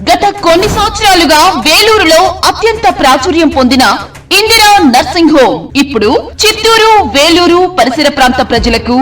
గత కొన్ని సంవత్సరాలుగా వేలూరులో అత్యంత ప్రాచుర్యం పొందిన ఇందిరా నర్సింగ్ హోమ్ ఇప్పుడు చిత్తూరు, వేలూరు పరిసర ప్రాంత ప్రజలకు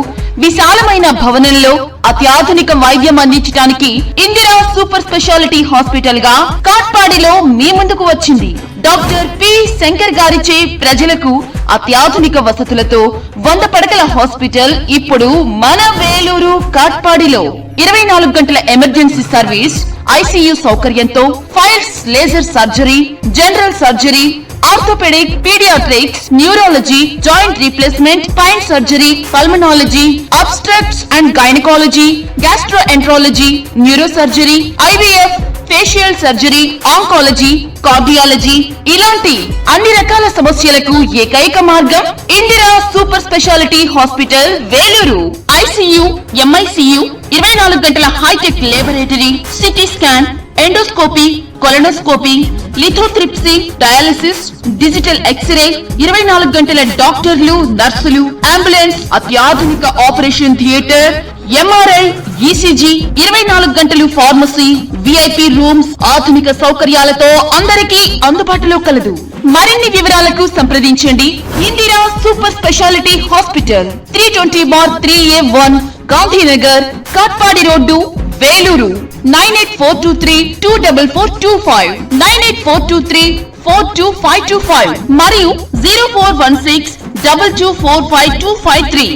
విశాలమైన భవనంలో అత్యాధునిక వైద్యం అందించడానికి ఇందిరా సూపర్ స్పెషాలిటీ హాస్పిటల్ గా కాట్పాడిలో మీ ముందుకు వచ్చింది. Doctor P. శంకర్ గారిచే ప్రజలకు అత్యాధునిక వసతులతో 100 పడకల హాస్పిటల్ ఇప్పుడు మన వేలూరు కాట్పాడిలో 24 గంటల ఎమర్జెన్సీ సర్వీస్, ఐసీయూ సౌకర్యంతో piles, laser surgery, general surgery, Orthopedics, Pediatrics, Neurology, joint replacement, spine surgery, Pulmonology, Obstructs and Gynecology, Gastroenterology, Neurosurgery, IVF, facial surgery, Oncology, Cardiology ఇలాంటి అన్ని రకాల సమస్యలకు ఏకైక మార్గం Indira super speciality hospital Vellore. ICU, MICU, 24 గంటల hi-tech laboratory, CT scan, endoscopy, colonoscopy, lithotripsy, dialysis, digital X-ray, 24 గంటల డాక్టర్లు, నర్సులు, అంబులెన్స్, అత్యాధునిక ఆపరేషన్ థియేటర్, ఎంఆర్ఐ, ఈసీజీ, 24 గంటలు ఫార్మసీ, విఐపి రూమ్స్, ఆధునిక సౌకర్యాలతో అందరికీ అందుబాటులో కలదు. మరిన్ని వివరాలకు సంప్రదించండి Indira super speciality hospital, 320/3A1 Gandhinagar, Katpadi road, Vellore. 9842324425, 9842342525 మరియు 041622452553.